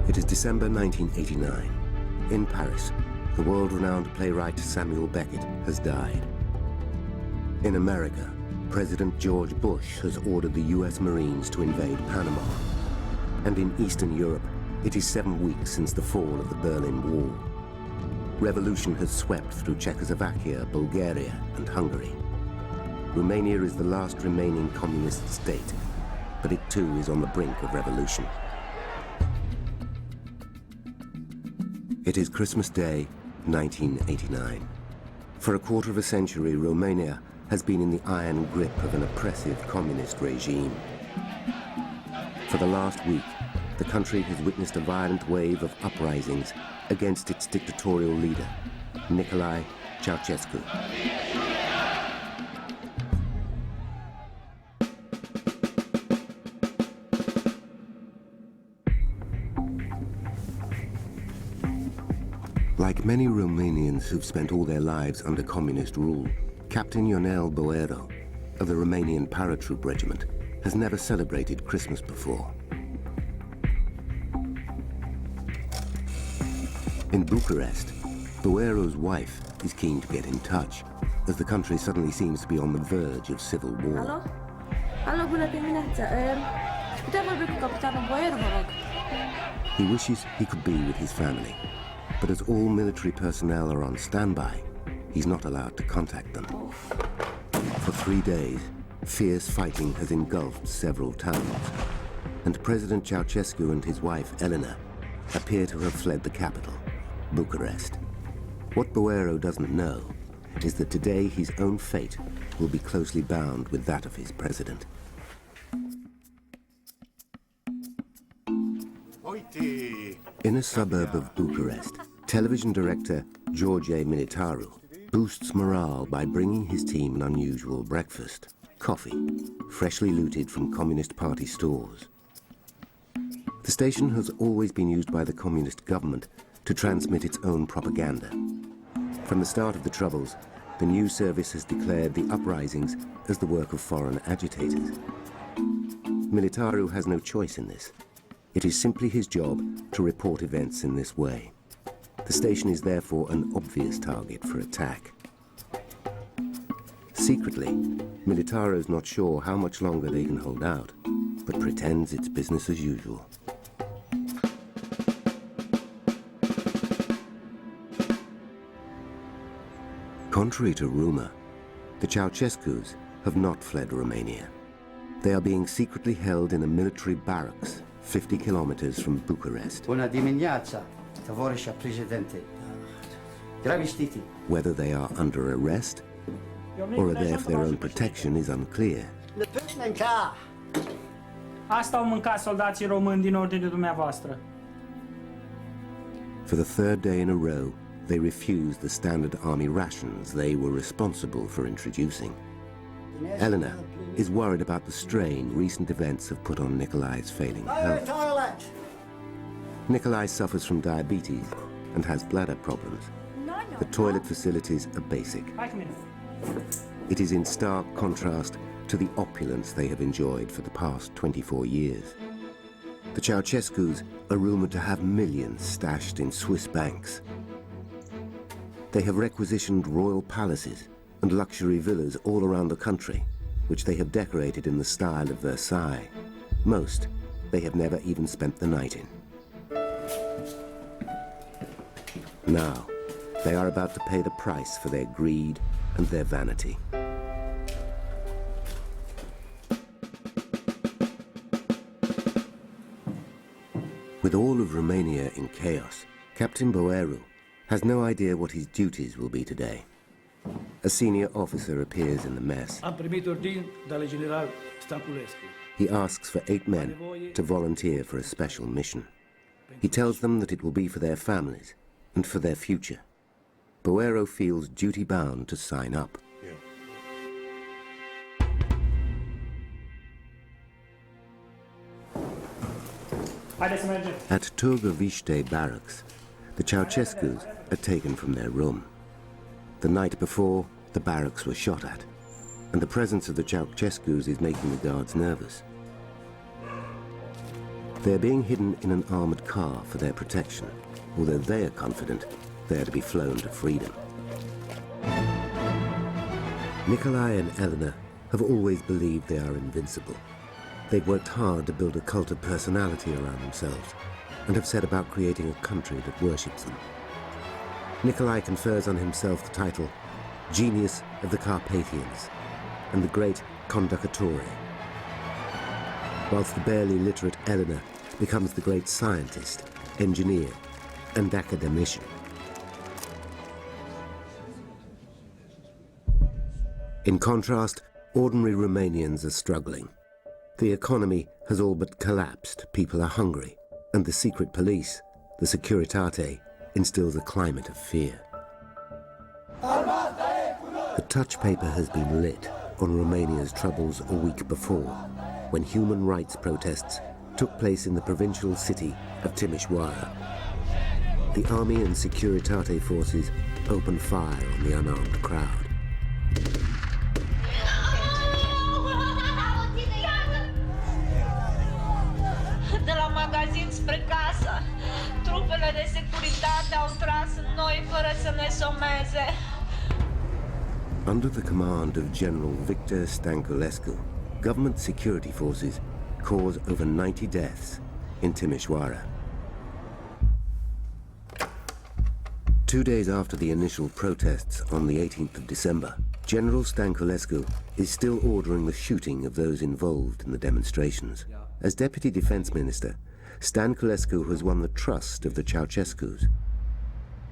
It is December 1989. In Paris, the world-renowned playwright Samuel Beckett has died. In America, President George Bush has ordered the US Marines to invade Panama. And in Eastern Europe, it is 7 weeks since the fall of the Berlin Wall. Revolution has swept through Czechoslovakia, Bulgaria, and Hungary. Romania is the last remaining communist state, but it too is on the brink of revolution. It is Christmas Day, 1989. For a quarter of a century, Romania has been in the iron grip of an oppressive communist regime. For the last week, the country has witnessed a violent wave of uprisings against its dictatorial leader, Nicolae Ceausescu. Like many Romanians who've spent all their lives under communist rule, Captain Ionel Boero of the Romanian paratroop regiment has never celebrated Christmas before. In Bucharest, Boero's wife is keen to get in touch, as the country suddenly seems to be on the verge of civil war. Alo? Alo, bună dimineața. Putem vorbi cu capitanul Boero, vă rog? He wishes he could be with his family, but as all military personnel are on standby, he's not allowed to contact them. For 3 days, fierce fighting has engulfed several towns, and President Ceausescu and his wife, Elena, appear to have fled the capital, Bucharest. What Boero doesn't know is that today his own fate will be closely bound with that of his president. In a suburb of Bucharest, television director George Militaru boosts morale by bringing his team an unusual breakfast, coffee, freshly looted from Communist Party stores. The station has always been used by the communist government to transmit its own propaganda. From the start of the Troubles, the news service has declared the uprisings as the work of foreign agitators. Militaru has no choice in this. It is simply his job to report events in this way. The station is therefore an obvious target for attack. Secretly, Militaru is not sure how much longer they can hold out, but pretends it's business as usual. Contrary to rumor, the Ceausescus have not fled Romania. They are being secretly held in a military barracks 50 kilometers from Bucharest. Bună dimineața, tăvorișa președinte. Gravistiti. Whether they are under arrest or are there for their own protection is unclear. Asta au mâncat soldații români din ordinea dumneavoastră. For the third day in a row, they refuse the standard army rations they were responsible for introducing. Elena is worried about the strain recent events have put on Nicolae's failing health. Nicolae suffers from diabetes and has bladder problems. The toilet facilities are basic. It is in stark contrast to the opulence they have enjoyed for the past 24 years. The Ceausescus are rumored to have millions stashed in Swiss banks. They have requisitioned royal palaces and luxury villas all around the country, which they have decorated in the style of Versailles. Most they have never even spent the night in. Now, they are about to pay the price for their greed and their vanity. With all of Romania in chaos, Captain Boero has no idea what his duties will be today. A senior officer appears in the mess. Am primit ordin de la general Stanculescu. He asks for 8 men to volunteer for a special mission. He tells them that it will be for their families and for their future. Boero feels duty-bound to sign up. At Târgoviște Barracks, the Ceausescus are taken from their room. The night before, the barracks were shot at, and the presence of the Ceausescus is making the guards nervous. They're being hidden in an armored car for their protection, although they are confident they are to be flown to freedom. Nicolae and Elena have always believed they are invincible. They've worked hard to build a cult of personality around themselves and have set about creating a country that worships them. Nicolae confers on himself the title Genius of the Carpathians and the Great Conducatore, whilst the barely literate Elena becomes the great scientist, engineer, and academician. In contrast, ordinary Romanians are struggling. The economy has all but collapsed, people are hungry, and the secret police, the Securitate, instills a climate of fear. The touch paper has been lit on Romania's troubles a week before, when human rights protests took place in the provincial city of Timișoara. The army and Securitate forces opened fire on the unarmed crowd. De la magazin spre casă, trupele de securitate au tras în noi fără să ne someze. Under the command of General Victor Stanculescu, government security forces cause over 90 deaths in Timișoara. 2 days after the initial protests on the 18th of December, General Stanculescu is still ordering the shooting of those involved in the demonstrations. As Deputy Defense Minister, Stanculescu has won the trust of the Ceausescus.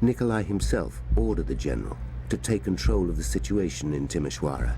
Nicolae himself ordered the general to take control of the situation in Timișoara,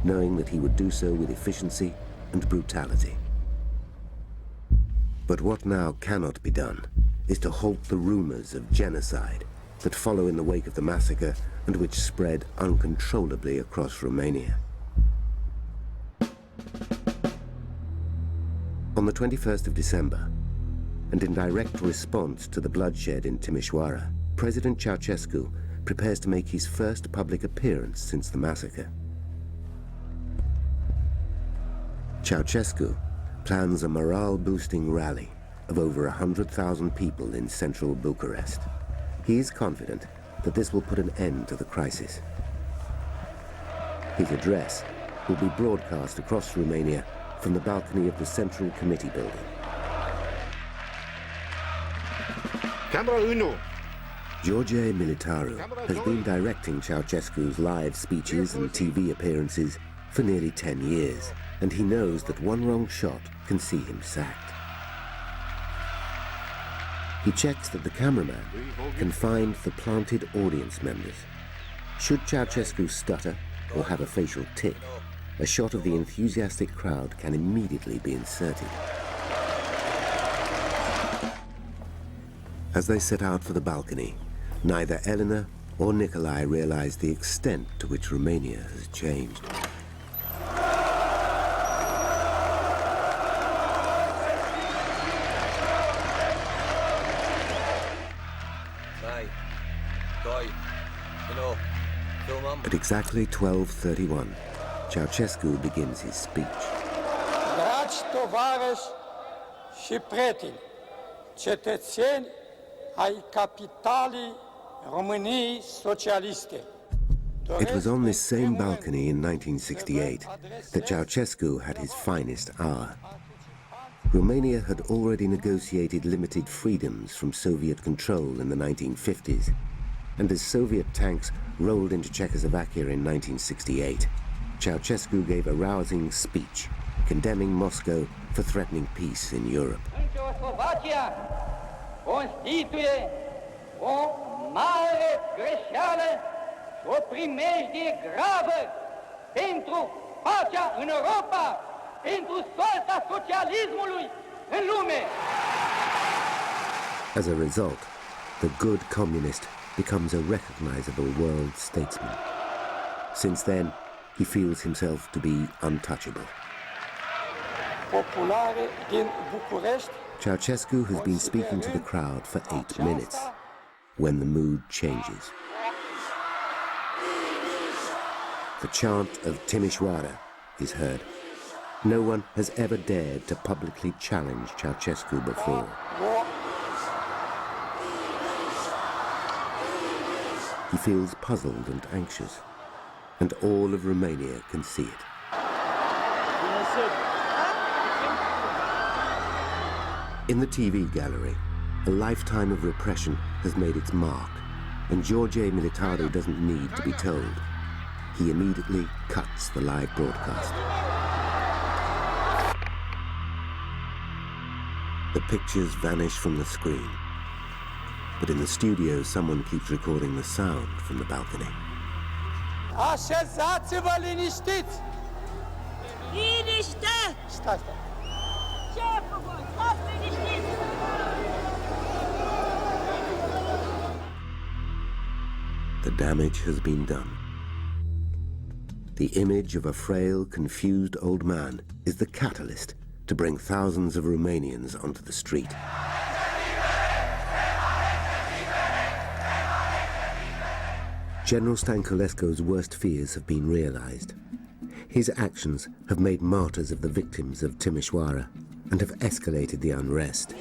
knowing that he would do so with efficiency and brutality. But what now cannot be done is to halt the rumors of genocide that follow in the wake of the massacre and which spread uncontrollably across Romania. On the 21st of December, and in direct response to the bloodshed in Timișoara, President Ceausescu prepares to make his first public appearance since the massacre. Ceausescu plans a morale-boosting rally of over 100,000 people in central Bucharest. He is confident that this will put an end to the crisis. His address will be broadcast across Romania from the balcony of the Central Committee building. Camera 1. George Militaru has been directing Ceausescu's live speeches and TV appearances for nearly 10 years, and he knows that one wrong shot can see him sacked. He checks that the cameraman can find the planted audience members. Should Ceausescu stutter or have a facial tic, a shot of the enthusiastic crowd can immediately be inserted. As they set out for the balcony, neither Elena or Nicolae realize the extent to which Romania has changed. At exactly 12:31, Ceausescu begins his speech. Dragi tovarăși și prieteni, cetățeni ai capitalei României socialiste. It was on this same balcony in 1968 that Ceausescu had his finest hour. Romania had already negotiated limited freedoms from Soviet control in the 1950s, and as Soviet tanks rolled into Czechoslovakia in 1968, Ceausescu gave a rousing speech condemning Moscow for threatening peace in Europe. Czechoslovakia constituie o mare greșeală și o primejdie gravă pentru pacea în Europa, pentru soarta socialismului în lume. As a result, the good communist becomes a recognizable world statesman. Since then, he feels himself to be untouchable. Populare din București. Ceausescu has been speaking to the crowd for 8 minutes when the mood changes. The chant of Timișoara is heard. No one has ever dared to publicly challenge Ceausescu before. He feels puzzled and anxious, and all of Romania can see it. In the TV gallery, a lifetime of repression has made its mark, and George Militaru doesn't need to be told. He immediately cuts the live broadcast. The pictures vanish from the screen, but in the studio someone keeps recording the sound from the balcony. Așezați-vă liniștiți! Liniște! Stai. Șeful, stați liniștiți! The damage has been done. The image of a frail, confused old man is the catalyst to bring thousands of Romanians onto the street. General Stanculescu's worst fears have been realized. His actions have made martyrs of the victims of Timișoara and have escalated the unrest.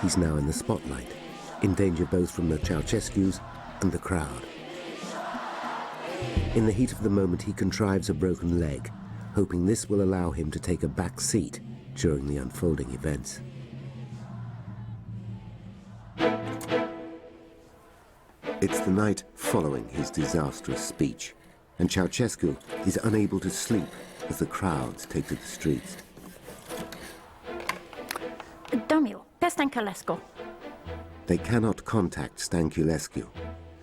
He's now in the spotlight, in danger both from the Ceausescus and the crowd. In the heat of the moment, he contrives a broken leg, hoping this will allow him to take a back seat during the unfolding events. It's the night following his disastrous speech, and Ceausescu is unable to sleep as the crowds take to the streets. Domnul, pe Stanculescu. They cannot contact Stanculescu,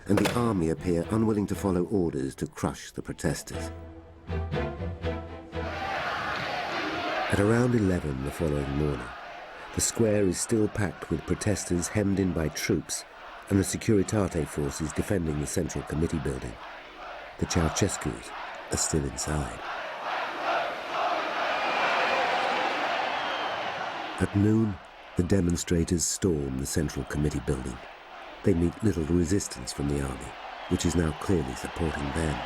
and the army appear unwilling to follow orders to crush the protesters. At around 11 the following morning, the square is still packed with protesters hemmed in by troops and the Securitate forces defending the Central Committee building. The Ceausescus are still inside. At noon, the demonstrators storm the Central Committee building. They meet little resistance from the army, which is now clearly supporting them.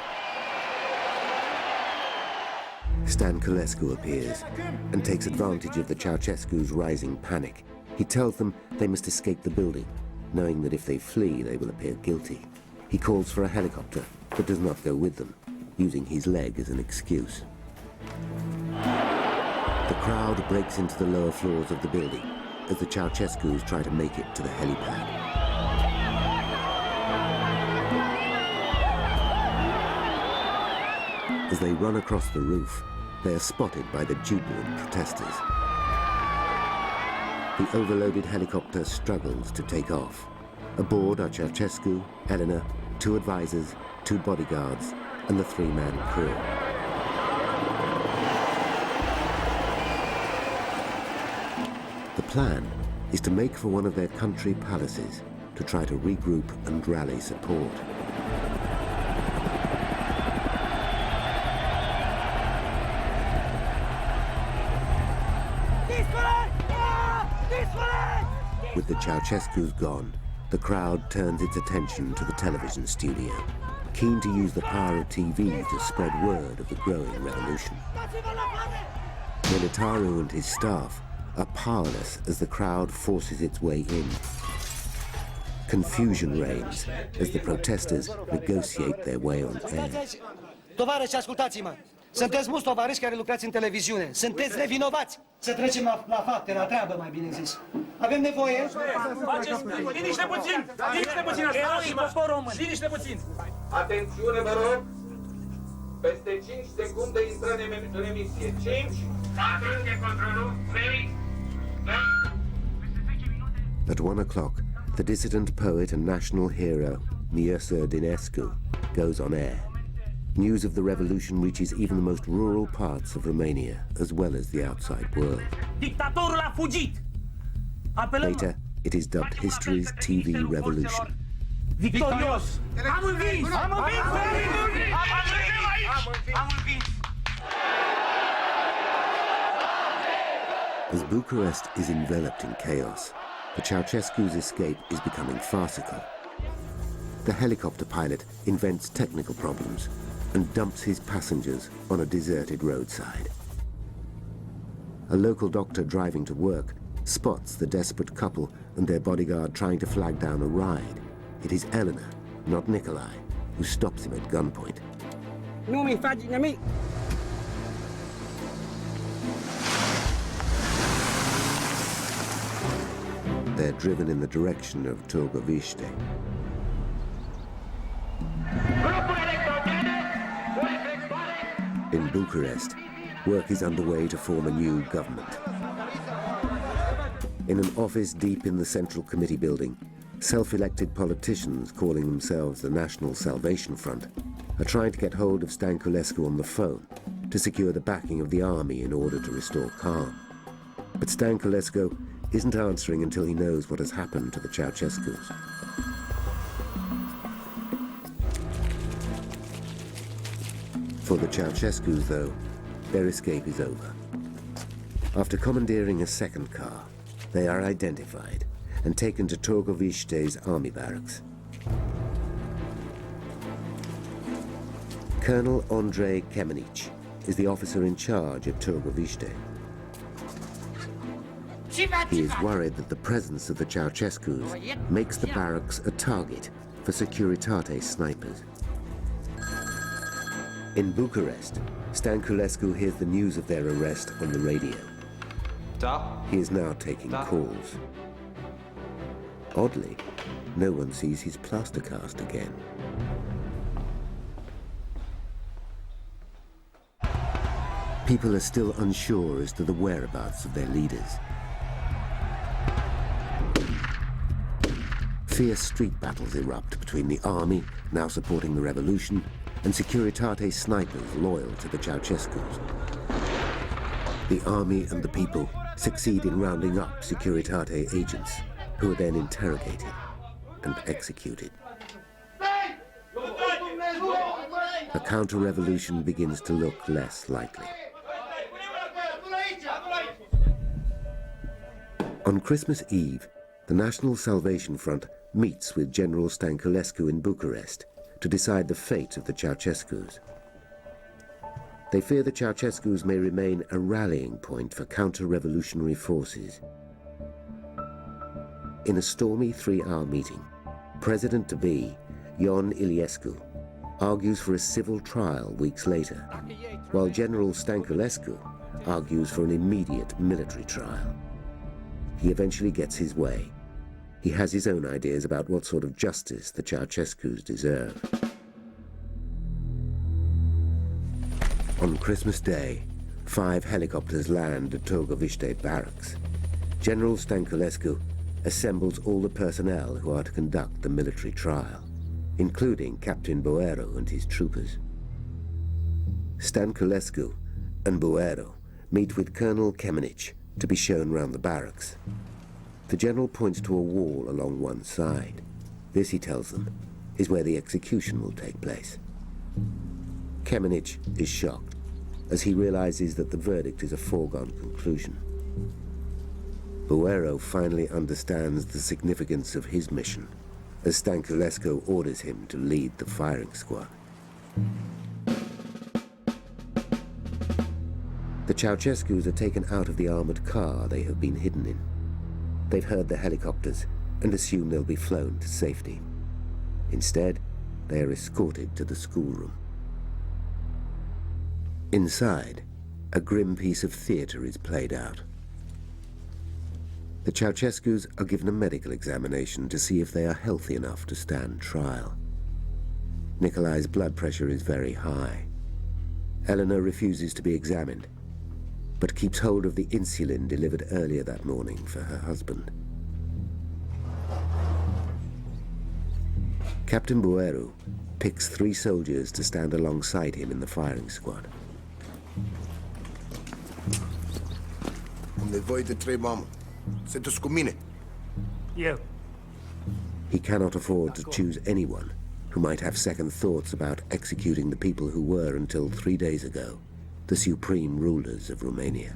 Stanculescu appears and takes advantage of the Ceausescu's rising panic. He tells them they must escape the building, knowing that if they flee, they will appear guilty. He calls for a helicopter, but does not go with them, using his leg as an excuse. The crowd breaks into the lower floors of the building as the Ceausescus try to make it to the helipad. As they run across the roof, they are spotted by the jubilant protesters. The overloaded helicopter struggles to take off. Aboard are Ceausescu, Elena, 2 advisors, 2 bodyguards, and the 3-man crew. The plan is to make for one of their country palaces to try to regroup and rally support. With the Ceausescus gone, the crowd turns its attention to the television studio, keen to use the power of TV to spread word of the growing revolution. Militaru and his staff are powerless as the crowd forces its way in. Confusion reigns as the protesters negotiate their way on air. Tovarăși, ascultați-mă! Sunteți mulți tovarăși care lucrați în televiziune. Sunteți nevinovați! Să trecem la fapte, la treabă, mai bine zis. Avem nevoie... Liniște puțin! Liniște puțin! Eroii popor român! Liniște puțin! Atențiune, vă rog! Peste 5 secunde intrăm în emisie. 5... Atenție, controlul! 3... At 1 o'clock, the dissident poet and national hero, Nicolae Ceausescu, goes on air. News of the revolution reaches even the most rural parts of Romania, as well as the outside world. Dictatorul a fugit! Later, it is dubbed history's TV revolution. Victorios! Am învins! Am învins! Am învins! As Bucharest is enveloped in chaos, the Ceausescu's escape is becoming farcical. The helicopter pilot invents technical problems, and dumps his passengers on a deserted roadside. A local doctor driving to work spots the desperate couple and their bodyguard trying to flag down a ride. It is Eleanor, not Nicolae, who stops him at gunpoint. They're driven in the direction of Târgoviște. In Bucharest, work is underway to form a new government. In an office deep in the Central Committee building, self-elected politicians calling themselves the National Salvation Front are trying to get hold of Stănculescu on the phone to secure the backing of the army in order to restore calm. But Stănculescu isn't answering until he knows what has happened to the Ceausescus. For the Ceausescus, though, their escape is over. After commandeering a second car, they are identified and taken to Târgoviște's army barracks. Colonel Andrei Kemenic is the officer in charge at Târgoviște. He is worried that the presence of the Ceausescus makes the barracks a target for Securitate snipers. In Bucharest, Stănculescu hears the news of their arrest on the radio. He is now taking calls. Oddly, no one sees his plaster cast again. People are still unsure as to the whereabouts of their leaders. Fierce street battles erupt between the army, now supporting the revolution, and Securitate snipers loyal to the Ceausescus. The army and the people succeed in rounding up Securitate agents, who are then interrogated and executed. A counter-revolution begins to look less likely. On Christmas Eve, the National Salvation Front meets with General Stănculescu in Bucharest to decide the fate of the Ceausescus. They fear the Ceausescus may remain a rallying point for counter-revolutionary forces. In a stormy 3-hour meeting, President-to-be Ion Iliescu argues for a civil trial weeks later, while General Stănculescu argues for an immediate military trial. He eventually gets his way. He has his own ideas about what sort of justice the Ceausescus deserve. On Christmas Day, 5 helicopters land at Târgoviște barracks. General Stănculescu assembles all the personnel who are to conduct the military trial, including Captain Boero and his troopers. Stănculescu and Boero meet with Colonel Kemenic to be shown round the barracks. The general points to a wall along one side. This, he tells them, is where the execution will take place. Kemenic is shocked as he realizes that the verdict is a foregone conclusion. Boero finally understands the significance of his mission as Stănculescu orders him to lead the firing squad. The Ceausescus are taken out of the armored car they have been hidden in. They've heard the helicopters and assume they'll be flown to safety. Instead, they are escorted to the schoolroom. Inside, a grim piece of theatre is played out. The Ceausescus are given a medical examination to see if they are healthy enough to stand trial. Nicolae's blood pressure is very high. Eleanor refuses to be examined, but keeps hold of the insulin delivered earlier that morning for her husband. Captain Boero picks 3 soldiers to stand alongside him in the firing squad. Am nevoie de 3 oameni. Sunteți cu mine. Eu. He cannot afford to choose anyone who might have second thoughts about executing the people who were, until 3 days ago, the supreme rulers of Romania.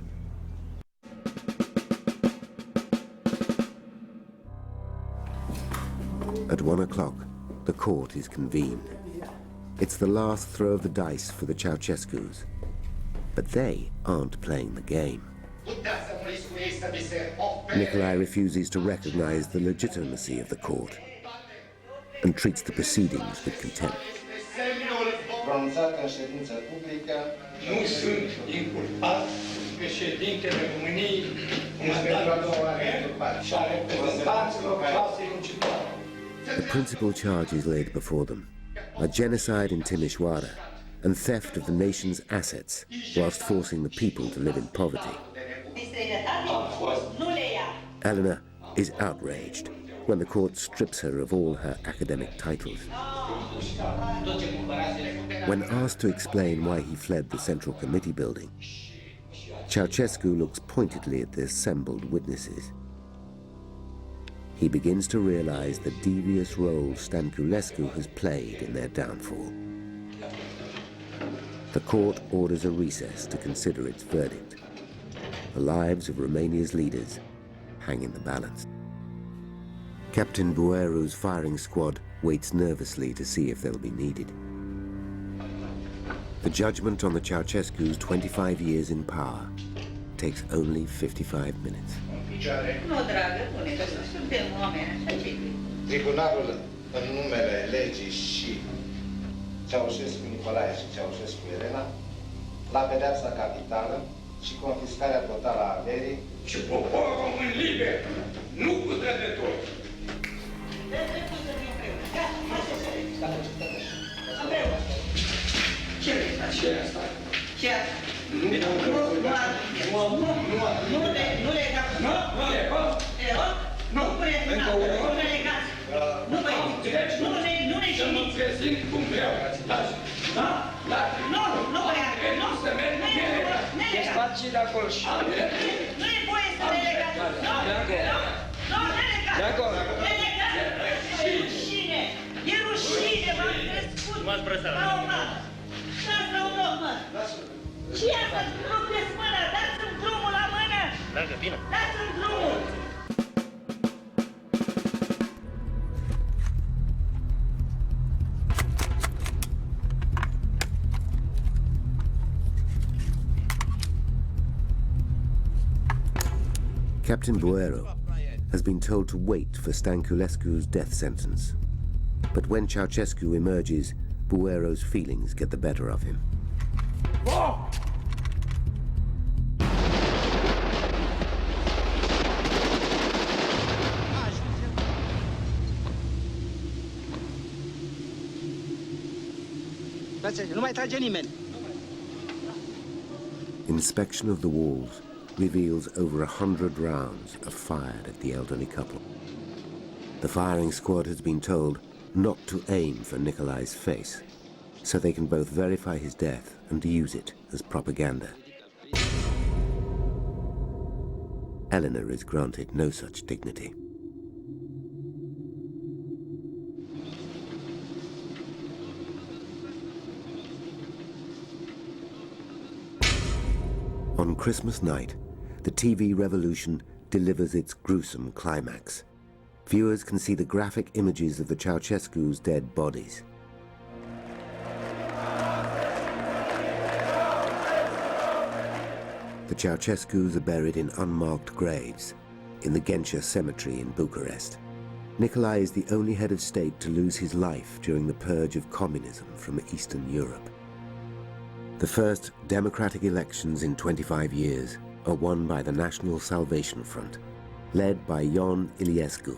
At 1 o'clock, the court is convened. It's the last throw of the dice for the Ceausescus. But they aren't playing the game. Nicolae refuses to recognize the legitimacy of the court and treats the proceedings with contempt. Nu sunt inculpat președintele României, și a reprezentanților clasei municipale. The principal charges laid before them are genocide in Timișoara and theft of the nation's assets whilst forcing the people to live in poverty. Eleanor is outraged when the court strips her of all her academic titles. When asked to explain why he fled the Central Committee building, Ceausescu looks pointedly at the assembled witnesses. He begins to realize the devious role Stanculescu has played in their downfall. The court orders a recess to consider its verdict. The lives of Romania's leaders hang in the balance. Captain Bueru's firing squad waits nervously to see if they'll be needed. The judgment on the Ceausescu's 25 years in power takes only 55 minutes. Tribunalul, în numele legii și Ceausescu Nicolae și Ceausescu Elena, la pedeapsa capitală și confiscarea totală a averii Și poporul român liber, nu cu trădători. Ce e asta? Ce e asta? Nu le de acolo și... Nu e voie să le legați! De acolo! E rușine! E rușine! V-am crescut! La o mă! Dați la un loc, mă! Și ia să-ți rupeți mâna! Dați-mi drumul la mână! Dați-mi drumul! Captain Buero has been told to wait for Stanculescu's death sentence. But when Ceausescu emerges, Buero's feelings get the better of him. Nu mai trage nimeni. Inspection of the walls reveals over 100 rounds are fired at the elderly couple. The firing squad has been told not to aim for Nicolae's face, so they can both verify his death and use it as propaganda. Eleanor is granted no such dignity. On Christmas night, the TV revolution delivers its gruesome climax. Viewers can see the graphic images of the Ceausescu's dead bodies. The Ceausescus are buried in unmarked graves in the Ghencea cemetery in Bucharest. Nicolae is the only head of state to lose his life during the purge of communism from Eastern Europe. The first democratic elections in 25 years are won by the National Salvation Front, led by Ion Iliescu.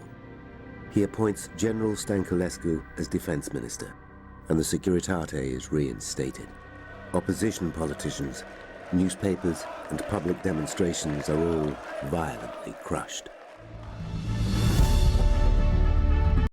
He appoints General Stanculescu as defense minister, and the Securitate is reinstated. Opposition politicians, newspapers, and public demonstrations are all violently crushed.